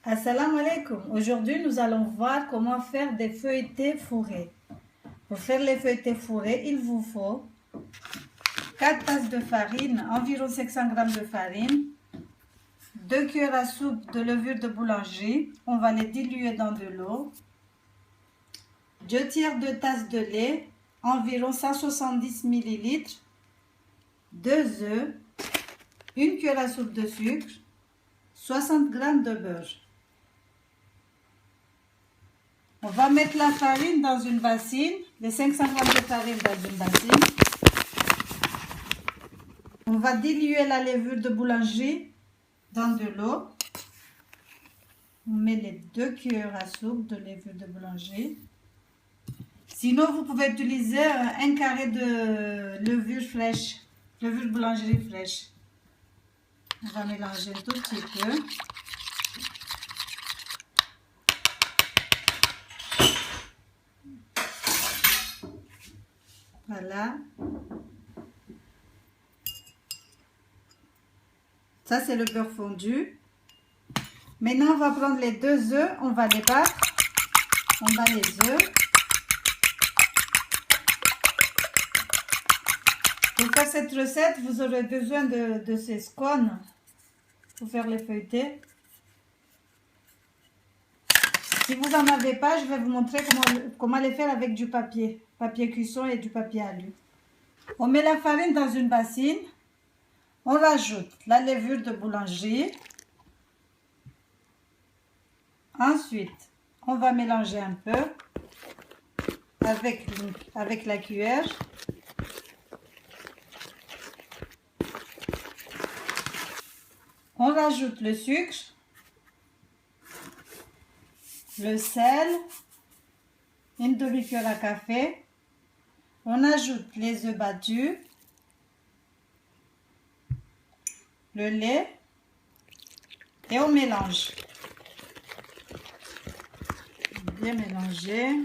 Assalamu alaikum. Aujourd'hui, nous allons voir comment faire des feuilletés fourrés. Pour faire les feuilletés fourrés, il vous faut 4 tasses de farine, environ 500 g de farine, 2 cuillères à soupe de levure de boulangerie. On va les diluer dans de l'eau. 2 tiers de tasse de lait, environ 170 ml, 2 œufs, 1 cuillère à soupe de sucre, 60 g de beurre. On va mettre la farine dans une bassine, les 500 g de farine dans une bassine. On va diluer la levure de boulangerie dans de l'eau. On met les 2 cuillères à soupe de levure de boulangerie. Sinon, vous pouvez utiliser un carré de levure fraîche, levure de boulangerie fraîche. On va mélanger un tout petit peu. Voilà. Ça, c'est le beurre fondu. Maintenant, on va prendre les 2 œufs, on va les battre. On bat les œufs. Pour faire cette recette, vous aurez besoin de ces scones pour faire les feuilletés. Si vous n'en avez pas, je vais vous montrer comment les faire avec du papier cuisson et du papier alu. On met la farine dans une bassine. On rajoute la levure de boulangerie. Ensuite, on va mélanger un peu avec la cuillère. On rajoute le sucre, le sel, une demi-cuillère à café. On ajoute les œufs battus, le lait et on mélange. Bien mélanger.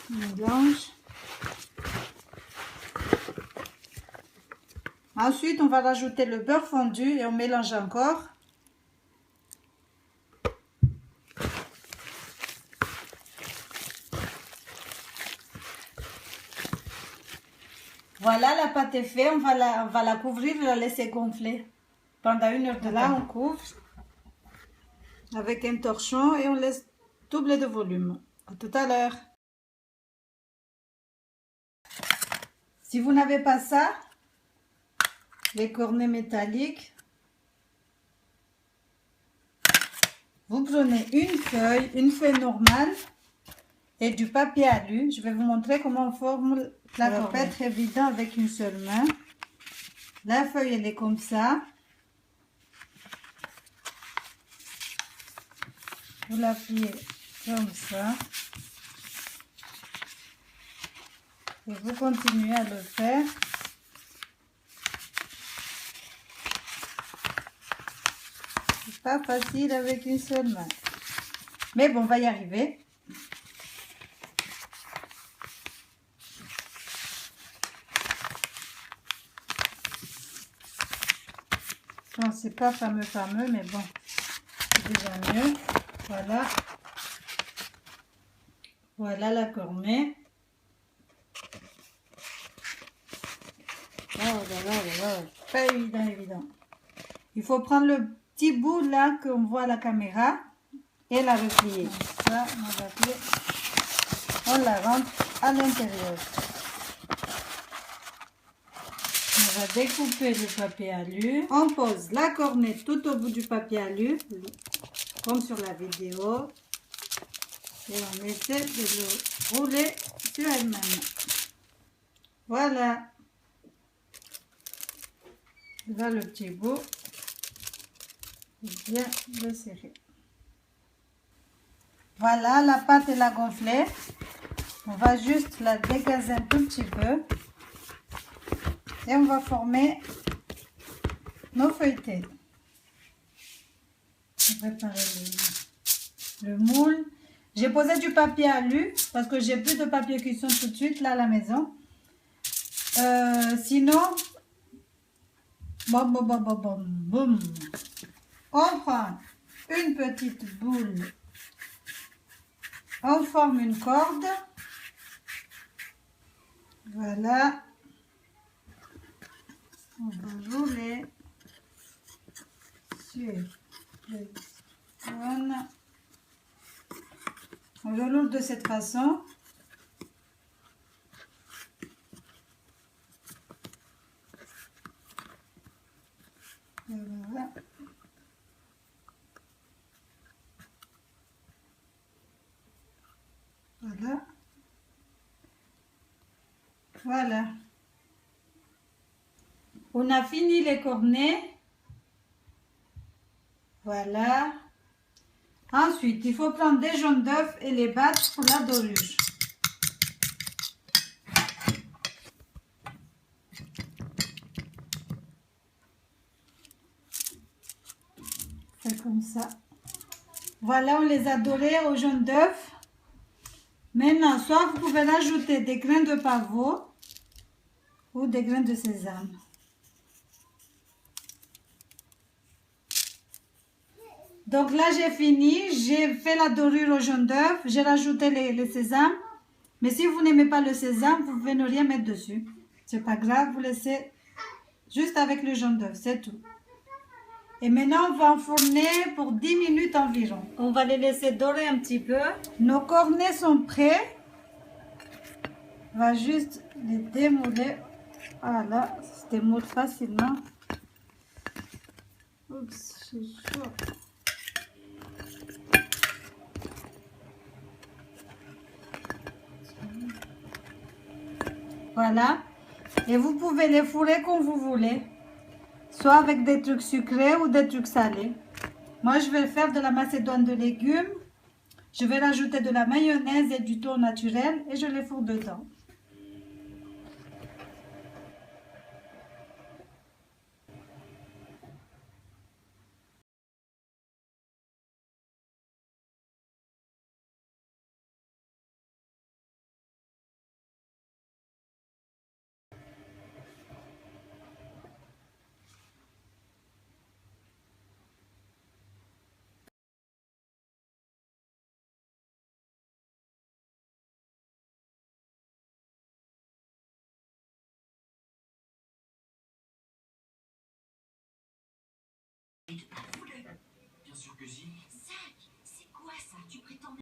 On mélange. Ensuite, on va rajouter le beurre fondu et on mélange encore. Voilà, la pâte est faite. On va la couvrir et la laisser gonfler. Pendant 1 heure de là, on couvre avec un torchon et on laisse doubler de volume. À tout à l'heure. Si vous n'avez pas ça, les cornets métalliques, vous prenez une feuille normale et du papier alu. Je vais vous montrer comment on forme la cornette. Ça va pas être évident avec une seule main. La feuille, elle est comme ça. Vous la pliez comme ça. Et vous continuez à le faire. C'est pas facile avec une seule main. Mais bon, on va y arriver. Bon, c'est pas fameux, mais bon, c'est déjà mieux. Voilà. Voilà la cornée. Oh là, pas évident. Il faut prendre le petit bout là qu'on voit à la caméra et la replier. Ça, on la rentre à l'intérieur. On va découper le papier alu. On pose la cornette tout au bout du papier alu, comme sur la vidéo. Et on essaie de le rouler sur elle-même. Voilà. Là, le petit bout. Bien le serrer. Voilà, la pâte est la gonflée. On va juste la dégazer un tout petit peu. Et on va former nos feuilletés. On va préparer le moule. J'ai posé du papier alu parce que j'ai plus de papier cuisson tout de suite là à la maison. Sinon, Bom, bom, bom, bom, bom, boum. On prend une petite boule, on forme une corde, voilà, on va rouler sur le cône, on le roule de cette façon. Voilà. Voilà. Voilà. On a fini les cornets. Voilà. Ensuite, il faut prendre des jaunes d'œufs et les battre pour la dorure. C'est comme ça. Voilà, on les a dorés aux jaunes d'œufs. Maintenant, soit vous pouvez rajouter des grains de pavot ou des grains de sésame. Donc là, j'ai fini. J'ai fait la dorure aux jaunes d'œufs. J'ai rajouté les sésames. Mais si vous n'aimez pas le sésame, vous pouvez ne rien mettre dessus. C'est pas grave, vous laissez juste avec le jaune d'œuf, c'est tout. Et maintenant, on va enfourner pour 10 minutes environ. On va les laisser dorer un petit peu. Nos cornets sont prêts. On va juste les démouler. Voilà, ça se démoule facilement. Oups, c'est chaud. Voilà. Et vous pouvez les fourrer comme vous voulez. Soit avec des trucs sucrés ou des trucs salés. Moi, je vais faire de la macédoine de légumes. Je vais rajouter de la mayonnaise et du thon naturel et je les fourre dedans. Bien sûr que si.